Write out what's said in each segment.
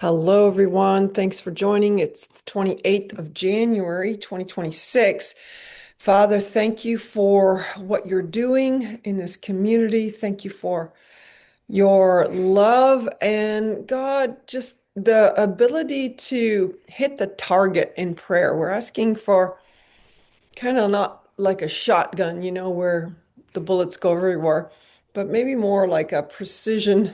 Hello, everyone. Thanks for joining. It's the 28th of January, 2026. Father, thank you for what you're doing in this community. Thank you for your love and God, just the ability to hit the target in prayer. We're asking for kind of not like a shotgun, where the bullets go everywhere, but maybe more like a precision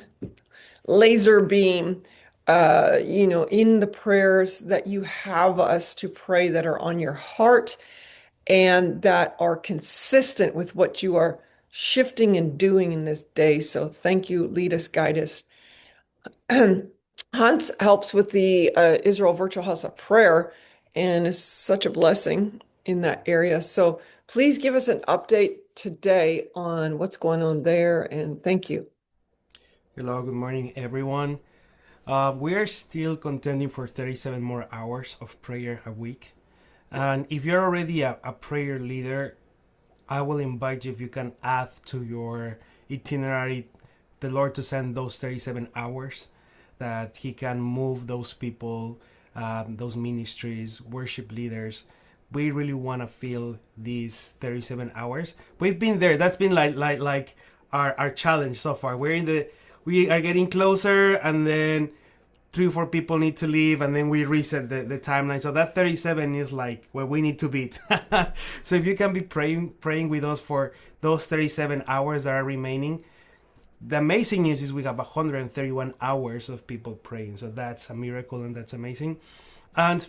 laser beam, in the prayers that you have us to pray that are on your heart and that are consistent with what you are shifting and doing in this day. So thank you. Lead us, guide us. Hans helps with the Israel Virtual House of Prayer and is such a blessing in that area. So please give us an update today on what's going on there, and thank you. Hello, good morning, everyone. We are still contending for 37 more hours of prayer a week. And if you're already a prayer leader, I will invite you, if you can add to your itinerary the Lord to send those 37 hours, that He can move those people, those ministries, worship leaders. We really want to feel these 37 hours. We've been there. That's been like our challenge so far. We are getting closer, and then 3 or 4 people need to leave, and then we reset the timeline. So that 37 is like where we need to beat. So if you can be praying with us for those 37 hours that are remaining. The amazing news is we have 131 hours of people praying. So that's a miracle, and that's amazing. And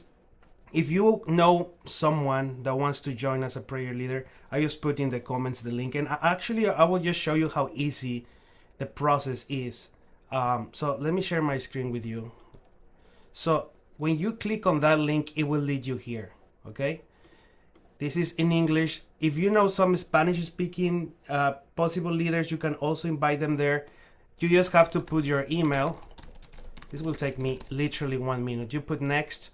if you know someone that wants to join as a prayer leader, I just put in the comments the link. And actually, I will just show you how easy the process is. So let me share my screen with you. So when you click on that link, it will lead you here. Okay? This is in English. If you know some Spanish speaking possible leaders, you can also invite them there. You just have to put your email. This will take me literally 1 minute. You put next,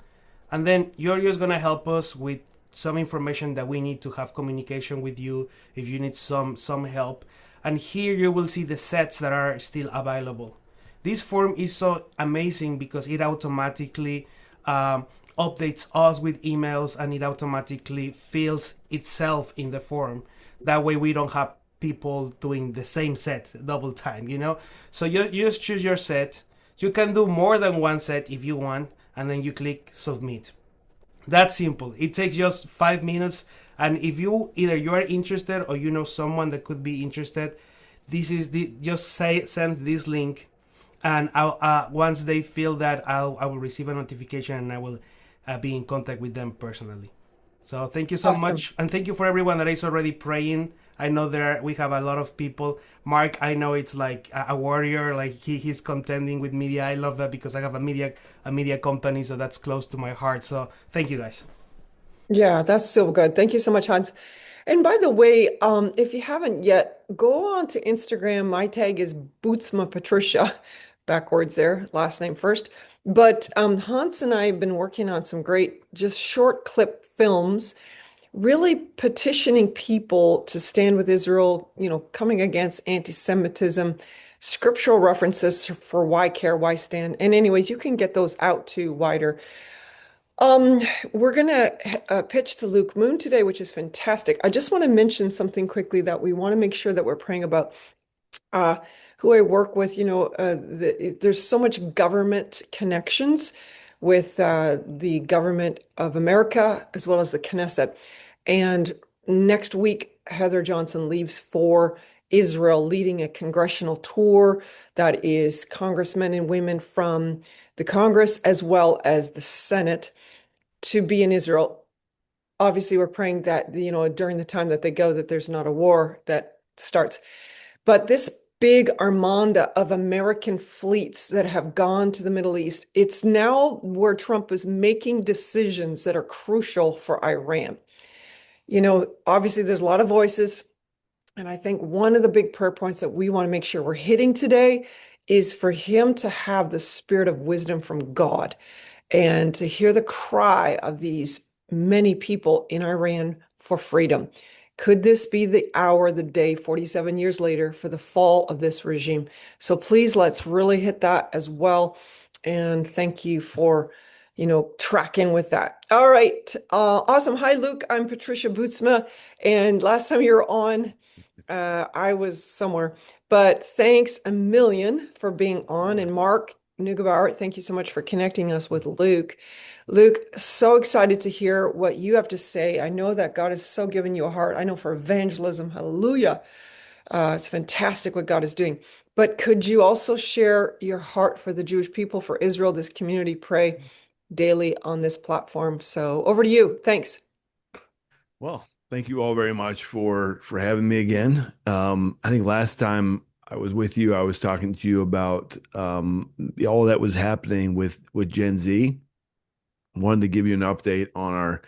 and then you're just going to help us with some information that we need to have communication with you if you need some help. And here you will see the sets that are still available. This form is so amazing because it automatically updates us with emails, and it automatically fills itself in the form. That way we don't have people doing the same set double time. So you just choose your set. You can do more than one set if you want, and then you click submit. That's simple. It takes just 5 minutes, and if you are interested or you know someone that could be interested, just send this link, and once they fill that, I will receive a notification, and I will be in contact with them personally. So thank you so Awesome. much, and thank you for everyone that is already praying. I know we have a lot of people. Mark, I know it's like a warrior, like he's contending with media. I love that because I have a media company, so that's close to my heart. So thank you guys. Yeah, that's so good. Thank you so much, Hans. And by the way, if you haven't yet, go on to Instagram. My tag is Bootsma Patricia, backwards there, last name first. But Hans and I have been working on some great, just short clip films, really petitioning people to stand with Israel, coming against anti-Semitism, scriptural references for why care, why stand. And anyways, you can get those out to wider. Um, we're gonna pitch to Luke Moon today, which is fantastic. I just want to mention something quickly that we want to make sure that we're praying about. Uh, who I work with, there's so much government connections with the government of America as well as the Knesset. And next week, Heather Johnson leaves for Israel, leading a congressional tour that is congressmen and women from the Congress as well as the Senate to be in Israel. Obviously, we're praying that, during the time that they go, that there's not a war that starts. But this big armada of American fleets that have gone to the Middle East, it's now where Trump is making decisions that are crucial for Iran. Obviously, there's a lot of voices. And I think one of the big prayer points that we want to make sure we're hitting today is for him to have the spirit of wisdom from God and to hear the cry of these many people in Iran for freedom. Could this be the hour, the day, 47 years later, for the fall of this regime? So please, let's really hit that as well. And thank you for, tracking with that. All right. Awesome. Hi, Luke. I'm Patricia Bootsma. And last time you were on, I was somewhere, but thanks a million for being on. Sure. And Mark Neugebauer, thank you so much for connecting us with Luke. Luke, so excited to hear what you have to say. I know that God has so given you a heart. I know for evangelism, hallelujah. It's fantastic what God is doing. But could you also share your heart for the Jewish people, for Israel, this community? Pray daily on this platform. So over to you. Thanks. Well, thank you all very much for having me again. I think last time I was with you, I was talking to you about all that was happening with Gen Z. Wanted to give you an update on our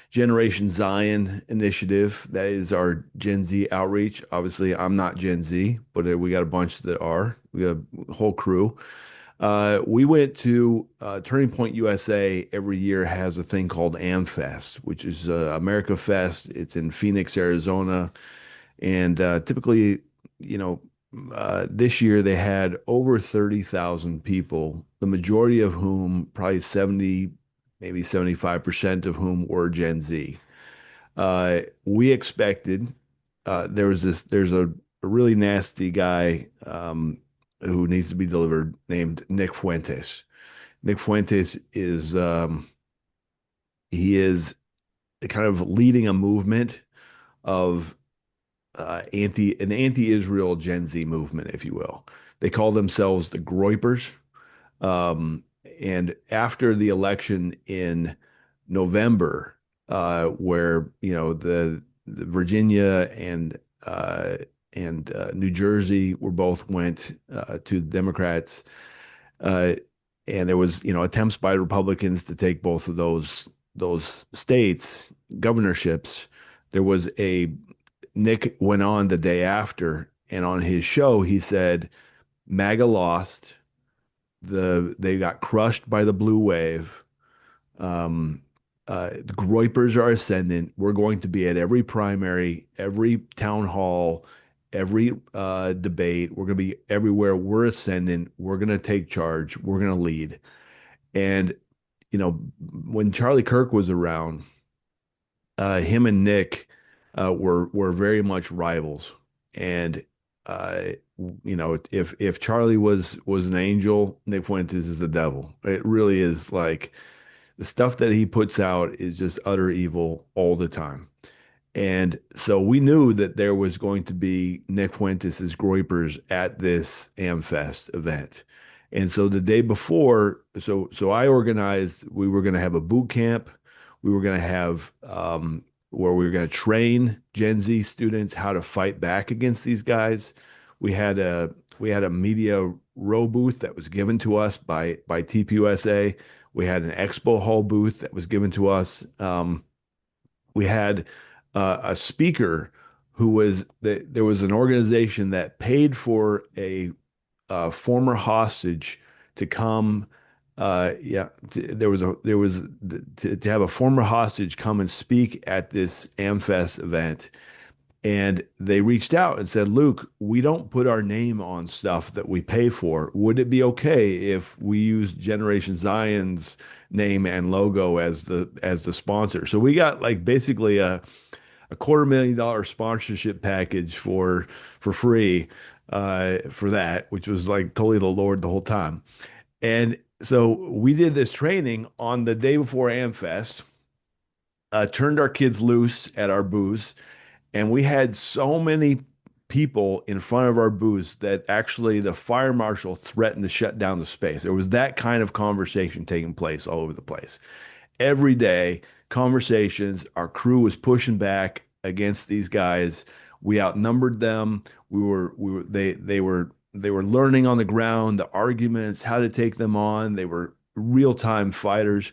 Generation Zion initiative. That is our Gen Z outreach. Obviously, I'm not Gen Z, but we got a bunch that are. We got a whole crew. We went to Turning Point USA every year has a thing called AmFest, which is America Fest. It's in Phoenix, Arizona. And typically, you know, this year they had over 30,000 people, the majority of whom, probably 70, maybe 75% of whom were Gen Z. We expected there's a really nasty guy who needs to be delivered named Nick Fuentes. Nick Fuentes is he is kind of leading a movement of an anti-Israel Gen Z movement, if you will. They call themselves the Groypers. And after the election in November, where the Virginia and New Jersey were both went to the Democrats, uh, and there was attempts by Republicans to take both of those states governorships. There was a Nick went on the day after, and on his show he said, "MAGA lost. They got crushed by the blue wave. Um, the Groypers are ascendant. We're going to be at every primary, every town hall, every debate. We're going to be everywhere. We're ascendant. We're going to take charge. We're going to lead." And when Charlie Kirk was around, him and Nick were very much rivals. And uh, if Charlie was an angel, Nick Fuentes is the devil. It really is. Like, the stuff that he puts out is just utter evil all the time. And so we knew that there was going to be Nick Fuentes' Groypers at this AmFest event. And so the day before, so I organized, we were going to have a boot camp. We were going to have where we were going to train Gen Z students how to fight back against these guys. We had a media row booth that was given to us by TPUSA. We had an expo hall booth that was given to us. We had a speaker there was an organization that paid for a former hostage to come. To have a former hostage come and speak at this AmFest event. And they reached out and said, "Luke, we don't put our name on stuff that we pay for. Would it be okay if we use Generation Zion's name and logo as the sponsor?" So we got like basically a $250,000 sponsorship package for free for that, which was like totally the Lord the whole time. And so we did this training on the day before AmFest, turned our kids loose at our booths, and we had so many people in front of our booths that actually the fire marshal threatened to shut down the space. There was that kind of conversation taking place all over the place. Every day, conversations, our crew was pushing back against these guys. We outnumbered them. They were learning on the ground the arguments, how to take them on. They were real-time fighters.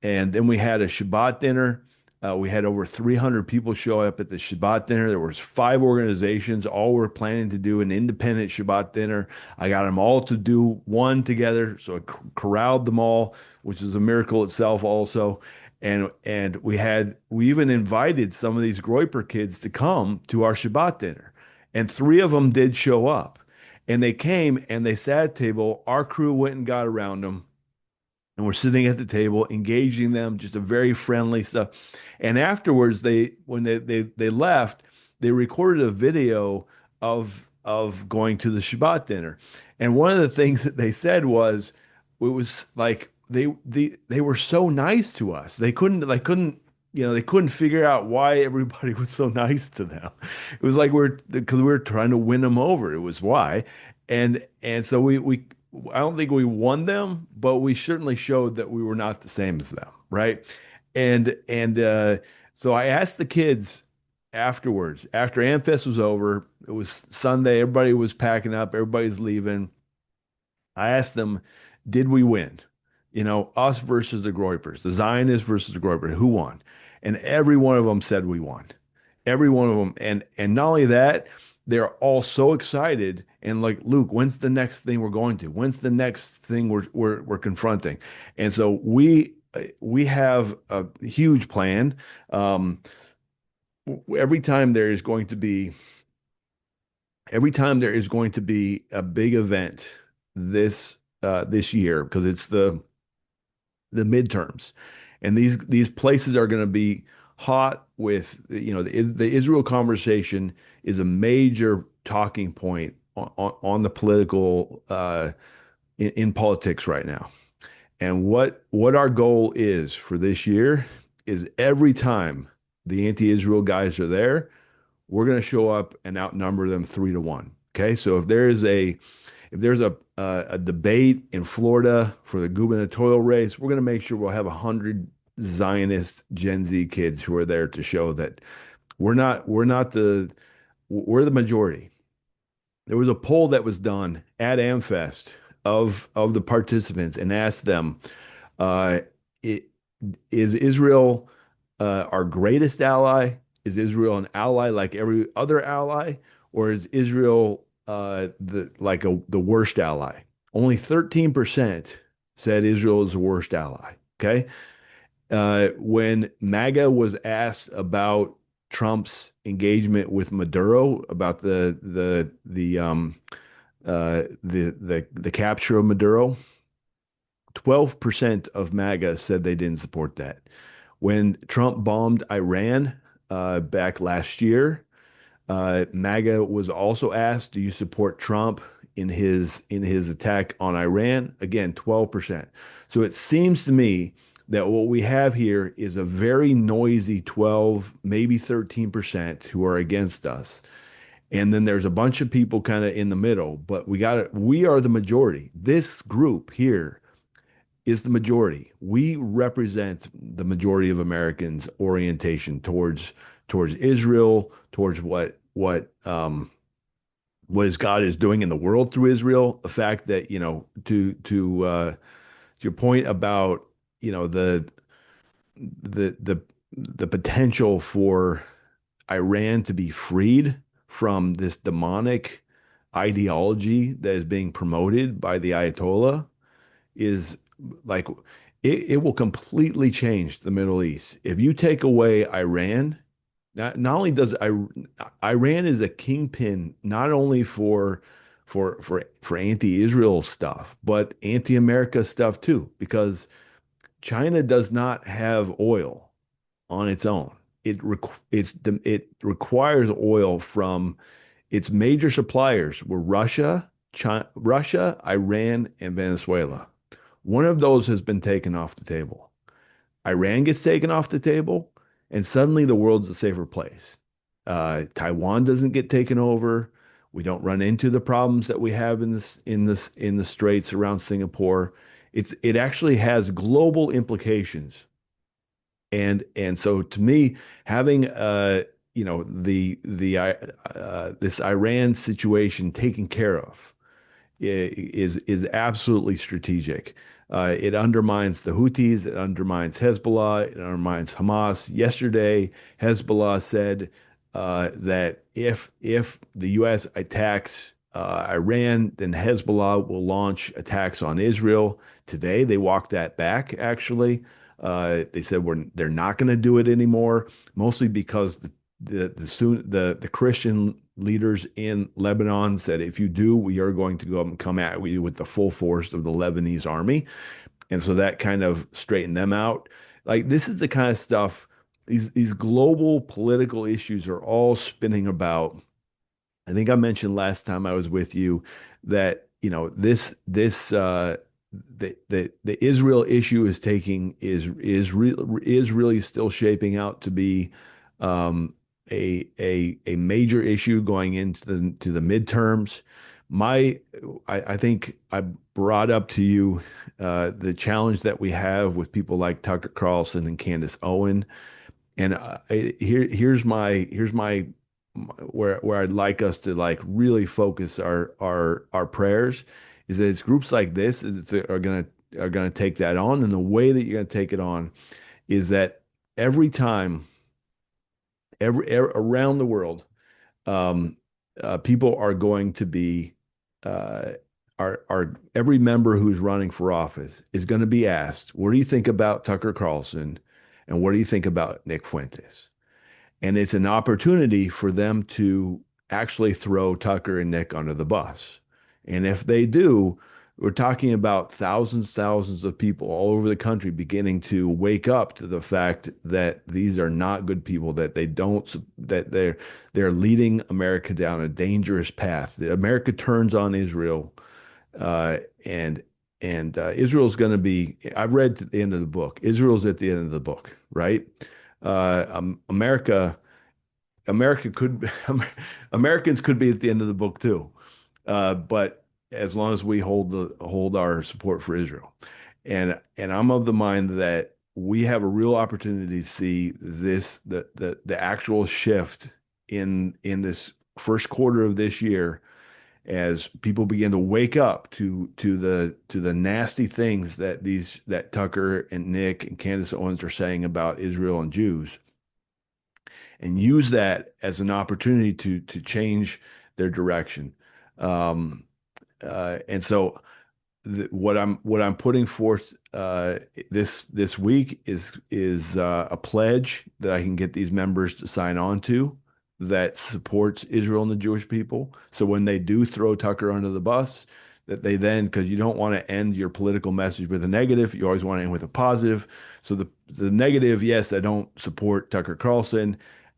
And then we had a Shabbat dinner. We had over 300 people show up at the Shabbat dinner. There was 5 organizations, all were planning to do an independent Shabbat dinner. I got them all to do one together, so I corralled them all, which is a miracle itself also. And we even invited some of these Groyper kids to come to our Shabbat dinner, and 3 of them did show up. And they came and they sat at a table. Our crew went and got around them. and we're sitting at the table, engaging them, just a very friendly stuff. And afterwards, when they left, they recorded a video of going to the Shabbat dinner. And one of the things that they said was, it was like they were so nice to us. They couldn't figure out why everybody was so nice to them. It was like because we were trying to win them over. It was why. And so we I don't think we won them, but we certainly showed that we were not the same as them, right? And so I asked the kids afterwards, after Amfest was over, it was Sunday, everybody was packing up, everybody's leaving. I asked them, did we win? Us versus the Groypers, the Zionists versus the Groypers, who won? And every one of them said we won. Every one of them. And not only that, they're all so excited and like, Luke, when's the next thing we're going to? When's the next thing we're confronting? And so we have a huge plan. Um, every time there is going to be every time there is going to be a big event this year, because it's the midterms, and these places are going to be hot with, the Israel conversation is a major talking point on the political in politics right now. And what our goal is for this year is every time the anti-Israel guys are there, we're going to show up and outnumber them 3-1. Okay, so if there's a debate in Florida for the gubernatorial race, we're going to make sure we'll have 100 Zionist Gen Z kids who are there to show that we're the majority. There was a poll that was done at Amfest of the participants and asked them, uh, i- is Israel our greatest ally? Is Israel an ally like every other ally, or is Israel the worst ally? Only 13% said Israel is the worst ally. Okay. When MAGA was asked about Trump's engagement with Maduro, about the capture of Maduro, 12% of MAGA said they didn't support that. When Trump bombed Iran back last year, MAGA was also asked, "Do you support Trump in his attack on Iran?" Again, 12%. So it seems to me that what we have here is a very noisy 12, maybe 13% who are against us. And then there's a bunch of people kind of in the middle, but we are the majority. This group here is the majority. We represent the majority of Americans' orientation towards Israel, towards what is God is doing in the world through Israel. The fact that, to your point about, the potential for Iran to be freed from this demonic ideology that is being promoted by the Ayatollah is like, it will completely change the Middle East. If you take away Iran, not only does Iran is a kingpin not only for anti-Israel stuff, but anti-America stuff too, because China does not have oil on its own. It requires oil from its major suppliers were Russia, Iran, and Venezuela. One of those has been taken off the table. Iran gets taken off the table, and suddenly the world's a safer place. Taiwan doesn't get taken over. We don't run into the problems that we have in the straits around Singapore. It actually has global implications. And so to me, having this Iran situation taken care of is absolutely strategic. It undermines the Houthis, it undermines Hezbollah, it undermines Hamas. Yesterday, Hezbollah said that if the U.S. attacks Iran, then Hezbollah will launch attacks on Israel. Today, they walked that back, actually. They said they're not going to do it anymore, mostly because the Christian leaders in Lebanon said, if you do, we are going to come at you with the full force of the Lebanese army. And so that kind of straightened them out. Like this is the kind of stuff, these global political issues are all spinning about. I think I mentioned last time I was with you that, the Israel issue is taking is really still shaping out to be a major issue going into the midterms. My I think I brought up to you the challenge that we have with people like Tucker Carlson and Candace Owen. And here's my where I'd like us to like really focus our prayers is that it's groups like this are gonna take that on, and the way that you're gonna take it on is that every time, around the world, um, people are going to be are every member who's running for office is going to be asked, what do you think about Tucker Carlson, and what do you think about Nick Fuentes? And it's an opportunity for them to actually throw Tucker and Nick under the bus. And if they do, we're talking about thousands of people all over the country beginning to wake up to the fact that these are not good people, that they don't, that they're leading America down a dangerous path. America turns on Israel, and Israel's going to be. I've read to the end of the book. Israel's at the end of the book, right? America, America could, Americans could be at the end of the book too, but as long as we hold our support for Israel, and I'm of the mind that we have a real opportunity to see the actual shift in this first quarter of this year as people begin to wake up to the nasty things that Tucker and Nick and Candace Owens are saying about Israel and Jews, and use that as an opportunity to change their direction. Um, and so what I'm putting forth this week is a pledge that I can get these members to sign on to that supports Israel and the Jewish people. So when they do throw Tucker under the bus, that they then, because you don't want to end your political message with a negative, you always want to end with a positive. So the negative, yes, I don't support Tucker Carlson,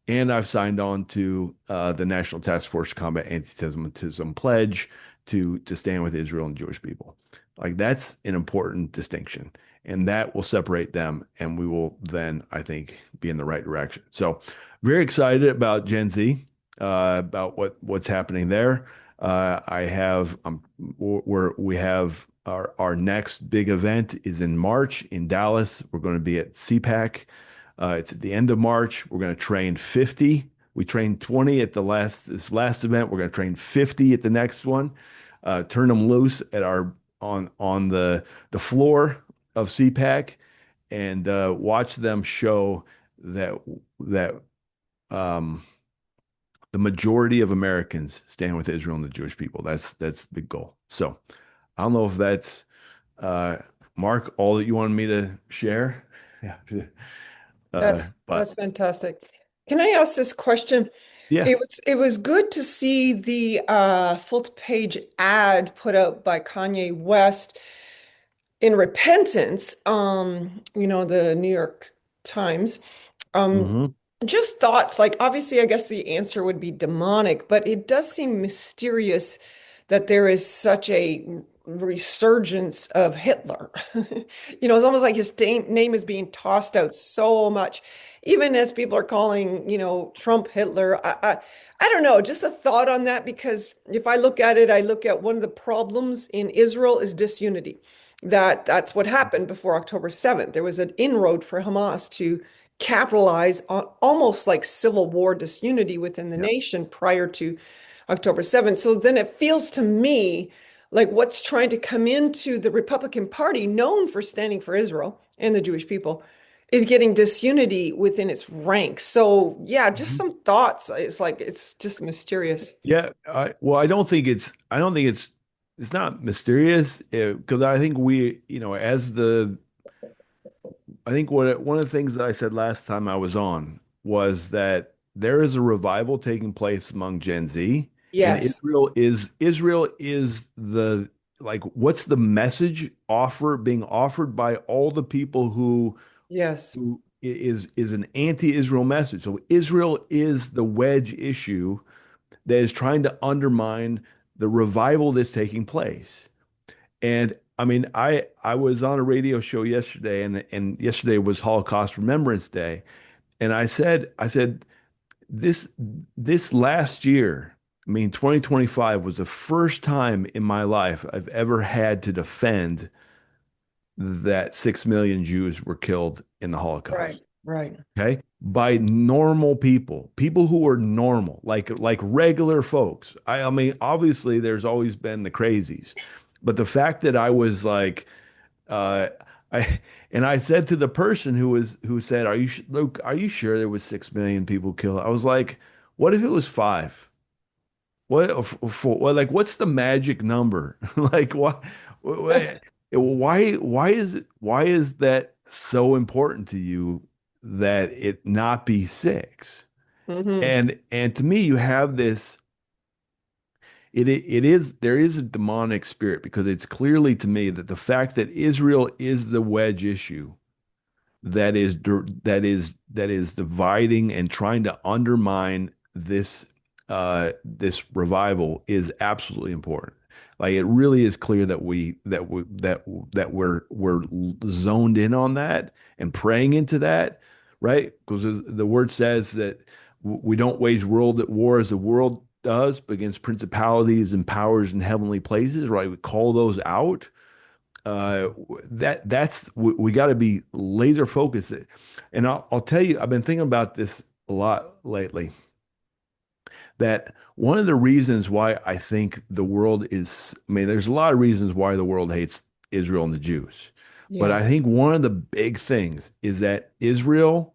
and I've signed on to the National Task Force to Combat Anti-Semitism pledge to stand with Israel and Jewish people. Like that's an important distinction, and that will separate them, and we will then, I think, be in the right direction. So, very excited about Gen Z, about what's happening there. I have we have our next big event is in March in Dallas. We're going to be at CPAC. It's at the end of March. We're going to train 50. We trained 20 at this last event. We're going to train 50 at the next one. Turn them loose at our on the floor of CPAC, and watch them show that um, the majority of Americans stand with Israel and the Jewish people. That's the big goal. So I don't know if that's Mark, all that you wanted me to share. Yeah. That's But fantastic. Can I ask this question? yeah. It was good to see the full page ad put out by Kanye West in repentance, the New York Times. Um, Hmm. just thoughts, like obviously, I guess the answer would be demonic, but it does seem mysterious that there is such a resurgence of Hitler. It's almost like his name is being tossed out so much, even as people are calling, Trump Hitler. I don't know, just a thought on that, because if I look at it, I look at one of the problems in Israel is disunity. That's what happened before October 7th. There was an inroad for Hamas to capitalize on almost like civil war disunity within the Yeah. nation prior to October 7th. So then it feels to me like what's trying to come into the Republican Party, known for standing for Israel and the Jewish people, is getting disunity within its ranks. So yeah, just Mhm. some thoughts. It's like it's just mysterious. Yeah, well, I don't think it's not mysterious because I think I think one of the things that I said last time I was on was that there is a revival taking place among Gen Z, and Yes. Israel is like what's the message offer being offered by all the people Yes. who is an anti-Israel message. So Israel is the wedge issue that is trying to undermine the revival that's taking place. And I mean, I was on a radio show yesterday, and yesterday was Holocaust Remembrance Day, and I said this last year, I mean, 2025 was the first time in my life I've ever had to defend that 6 million Jews were killed in the Right. Holocaust. Right. Okay, by normal people who are normal, like regular folks. I mean, obviously, there's always been the crazies, but the fact that I was like, uh, I and I said to the person who said, "Are you Luke? Are you sure there was 6 million people killed?" I was like, "What if it was five? What for? What, like, what's the magic number? Like, what? Why is that so important to you that it not be six?" Hmm. And to me, you have this. It is there is a demonic spirit because it's clearly to me that the fact that Israel is the wedge issue that is dividing and trying to undermine this revival is absolutely important. Like it really is clear that we're zoned in on that and praying into that, right? Because the word says that we don't wage world war as the world does, but against principalities and powers in heavenly places, right? We call those out. uh that's we got to be laser focused. And I'll tell you, I've been thinking about this a lot lately, that one of the reasons why I think the world is, I mean, there's a lot of reasons why the world hates Israel and the Jews, but Yeah. I think one of the big things is that Israel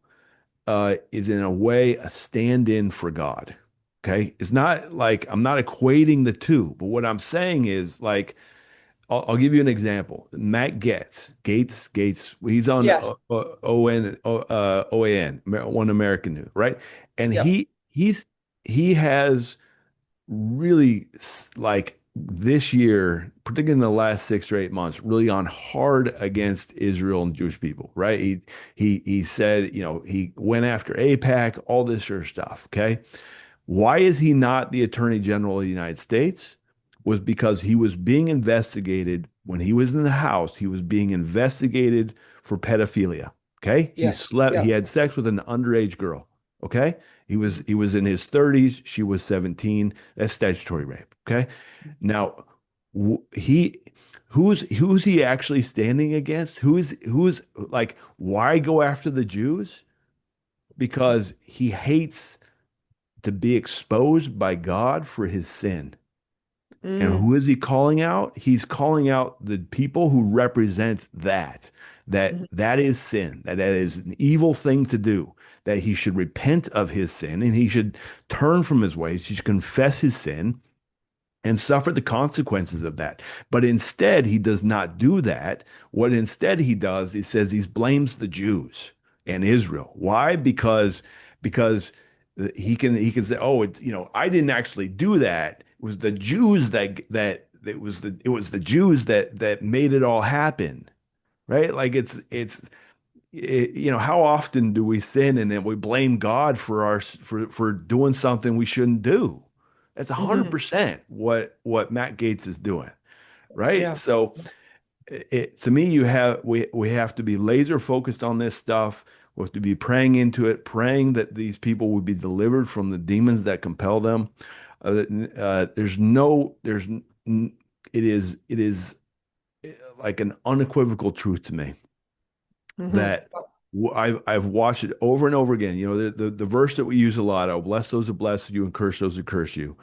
is in a way a stand-in for God. Okay, it's not like I'm not equating the two, but what I'm saying is like I'll give you an example. Matt Gates. He's on Yeah. OAN, One American News, right? And Yep. he has really like this year, particularly in the last 6 or 8 months, really on hard against Israel and Jewish people, right? He said, he went after AIPAC, all this sort of stuff. Okay. Why is he not the Attorney General of the United States? Was because he was being investigated when he was in the House. He was being investigated for pedophilia. Okay. Yeah. He Yeah. had sex with an underage girl. Okay. He was in his 30s. She was 17. That's statutory rape. Okay. Now, he who's he actually standing against? Who is like, why go after the Jews? Because he hates to be exposed by God for his sin. And Mm. who is he calling out? He's calling out the people who represent that Mhm. that is sin, that is an evil thing to do, that he should repent of his sin and he should turn from his ways, he should confess his sin and suffer the consequences of that. But instead, he does not do that. What instead he does, he says he blames the Jews and Israel. Why? Because he can say, oh, I didn't actually do that. It was the Jews that it was the Jews that made it all happen, right? Like how often do we sin and then we blame God for doing something we shouldn't do? That's Mhm. 100% what Matt Gates is doing, right? Yeah. So to me, we have to be laser focused on this stuff. We have to be praying into it, praying that these people would be delivered from the demons that compel them. There's no, there's, it is like an unequivocal truth to me Hmm. that I've watched it over and over again. The verse that we use a lot, "Oh, bless those who bless you and curse those who curse you."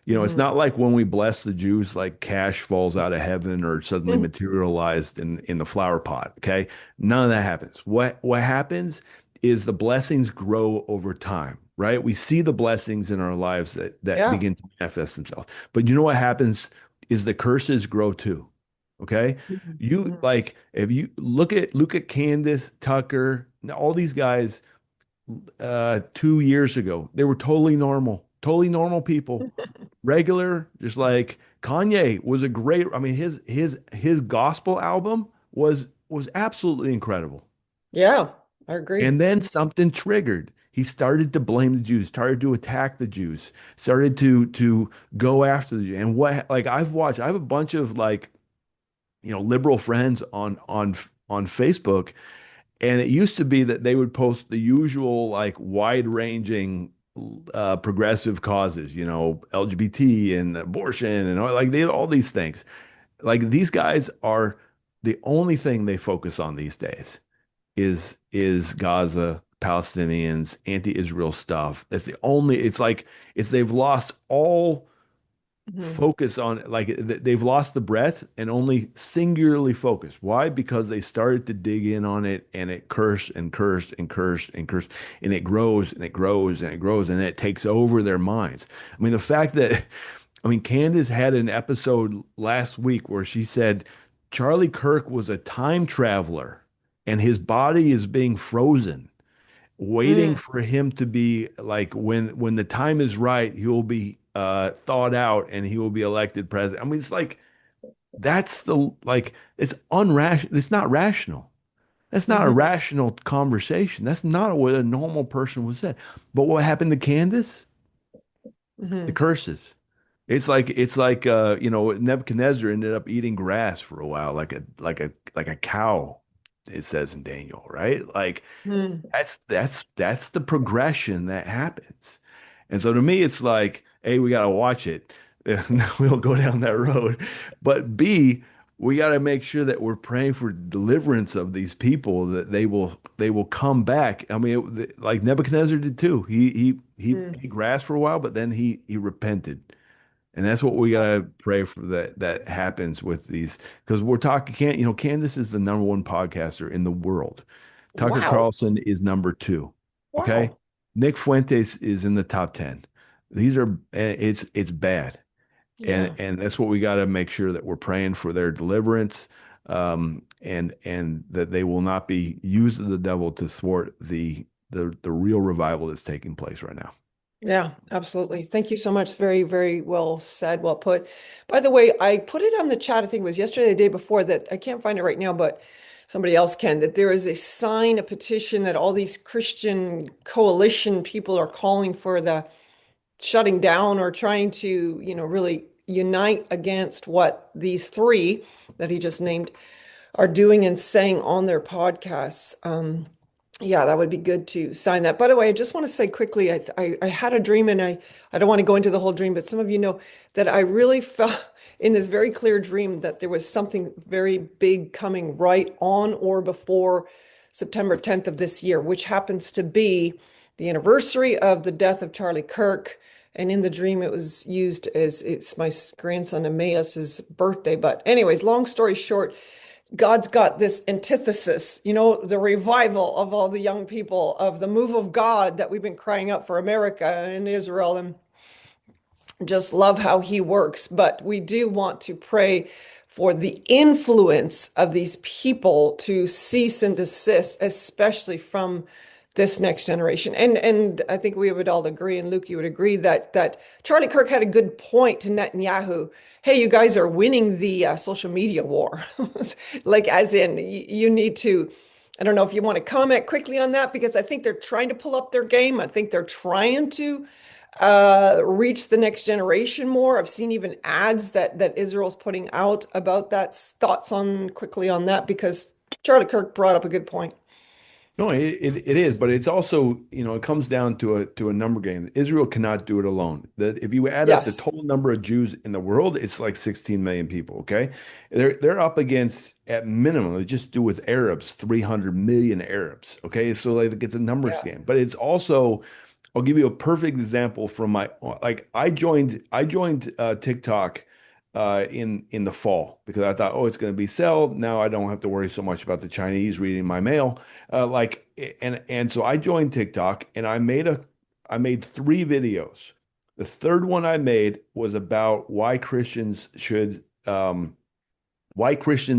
It's Hmm. not like when we bless the Jews, like cash falls out of heaven or suddenly materialized in the flower pot. Okay, none of that happens. What happens is the blessings grow over time. Right? We see the blessings in our lives that Yeah. begin to manifest themselves. But you know what happens is the curses grow too. Okay? Mhm. You Mhm. like if you look at Candace, Tucker, all these guys 2 years ago, they were totally normal people, regular, just like Kanye was a great, I mean, his gospel album was absolutely incredible. Yeah, I agree. And then something triggered. He started to blame the Jews, started to attack the Jews, started to go after the Jews. And what like I have a bunch of like, liberal friends on Facebook, and it used to be that they would post the usual like wide-ranging progressive causes, LGBT and abortion and like they all these things. Like these guys are the only thing they focus on these days is Gaza, Palestinians, anti-Israel stuff. That's the only, it's like it's they've lost all Mhm. focus on like they've lost the breath and only singularly focused. Why? Because they started to dig in on it and it cursed and cursed and cursed and cursed and it grows and it grows and it grows and it takes over their minds. I mean, the fact that I mean, Candace had an episode last week where she said Charlie Kirk was a time traveler and his body is being frozen, waiting Mm, for him to be like when the time is right, he will be thawed out and he will be elected president. I mean, it's like that's the like it's unrational. It's not rational. That's not a mhm, rational conversation. That's not what a normal person would say. But what happened to Candace? The mhm. curses. It's like Nebuchadnezzar ended up eating grass for a while, like a cow, it says in Daniel, right? Like Mm. that's the progression that happens. And so to me, it's like, A, we gotta watch it. We'll go down that road. But B, we gotta make sure that we're praying for deliverance of these people, that they will come back. I mean, like Nebuchadnezzar did too. He Mm. ate grass for a while, but then he repented. And that's what we gotta pray for that happens with these because we're talking Candace is the number one podcaster in the world. Tucker Wow. Carlson is number two. Okay. Wow. Nick Fuentes is in the top 10. These are it's bad. And Yeah. and that's what we gotta make sure that we're praying for their deliverance, and that they will not be used of the devil to thwart the real revival that's taking place right now. Yeah, absolutely. Thank you so much. Very, very well said, well put. By the way, I put it on the chat, I think it was yesterday, the day before, that I can't find it right now, but somebody else can, that there is a sign, a petition that all these Christian coalition people are calling for the shutting down or trying to, really unite against what these three that he just named are doing and saying on their podcasts. Yeah, that would be good to sign that. By the way, I just want to say quickly, I had a dream, and I don't want to go into the whole dream, but some of you know that I really felt in this very clear dream that there was something very big coming right on or before September 10th of this year, which happens to be the anniversary of the death of Charlie Kirk. And in the dream, it was used as it's my grandson Emmaus's birthday. But anyways, long story short, God's got this antithesis, the revival of all the young people, of the move of God that we've been crying out for America and Israel, and just love how he works. But we do want to pray for the influence of these people to cease and desist, especially from this next generation. And I think we would all agree, and Luke, you would agree that Charlie Kirk had a good point to Netanyahu. Hey, you guys are winning the social media war. Like, as in, you need to. I don't know if you want to comment quickly on that because I think they're trying to pull up their game. I think they're trying to reach the next generation more. I've seen even ads that Israel's putting out about that. Thoughts on quickly on that because Charlie Kirk brought up a good point. No, it is, but it's also, it comes down to a number game. Israel cannot do it alone. That if you add up the Yes. total number of Jews in the world, it's like 16 million people, okay? They're up against at minimum, they just do with Arabs, 300 million Arabs, okay? So like it's a numbers Yeah. game. But it's also I'll give you a perfect example from my like I joined TikTok in the fall because I thought, oh, it's going to be sell. Now I don't have to worry so much about the Chinese reading my mail. And so I joined TikTok and I made three videos. The third one I made was about why Christian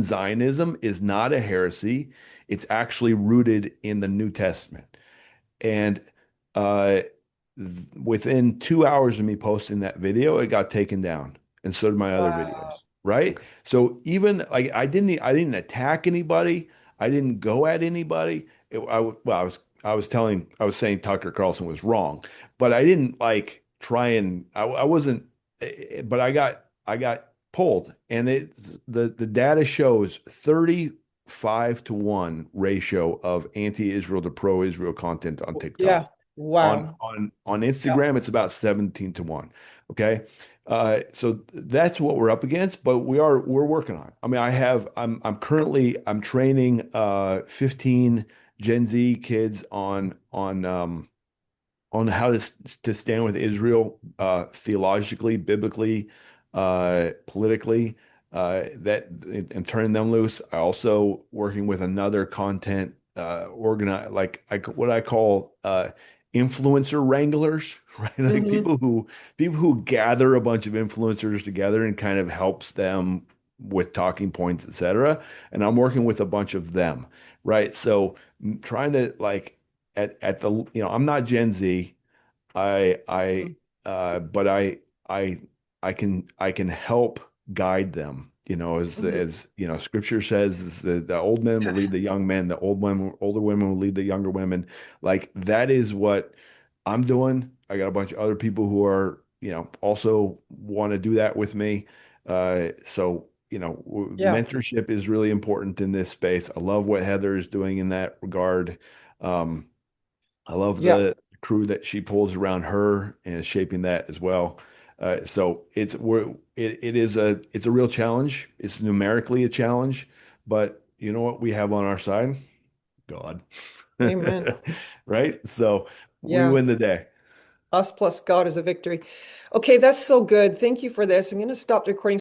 Zionism is not a heresy. It's actually rooted in the New Testament. And uh, within 2 hours of me posting that video, it got taken down. and so did my other videos, Wow. right? Okay. So even like I didn't attack anybody. I didn't go at anybody. Well, I was saying Tucker Carlson was wrong, but I didn't like try and I wasn't. But I got pulled, and the data shows 35-1 ratio of anti-Israel to pro-Israel content on TikTok. Yeah. On Wow. on on Yeah. Instagram, it's about 17-1. Okay. So that's what we're up against, but we're working on it. I mean, I'm training 15 Gen Z kids on how to stand with Israel theologically, biblically, politically, that and turning them loose. I also working with another content organize what I call influencer wranglers, right? Like Hmm. people who gather a bunch of influencers together and kind of helps them with talking points, etc. And I'm working with a bunch of them, right? So trying to like at the I'm not Gen Z. I but I I can help guide them, Hmm. as scripture says is the old men will Yeah. lead the young men, the older women will lead the younger women. Like that is what I'm doing. I got a bunch of other people who are, also want to do that with me. So, Yeah. mentorship is really important in this space. I love what Heather is doing in that regard. Um, I love Yeah. the crew that she pulls around her and is shaping that as well. So it's a real challenge. It's numerically a challenge, but you know what we have on our side? God. Amen. Right? So we Yeah. win the day. Us plus God is a victory. Okay, that's so good. Thank you for this. I'm going to stop the recording.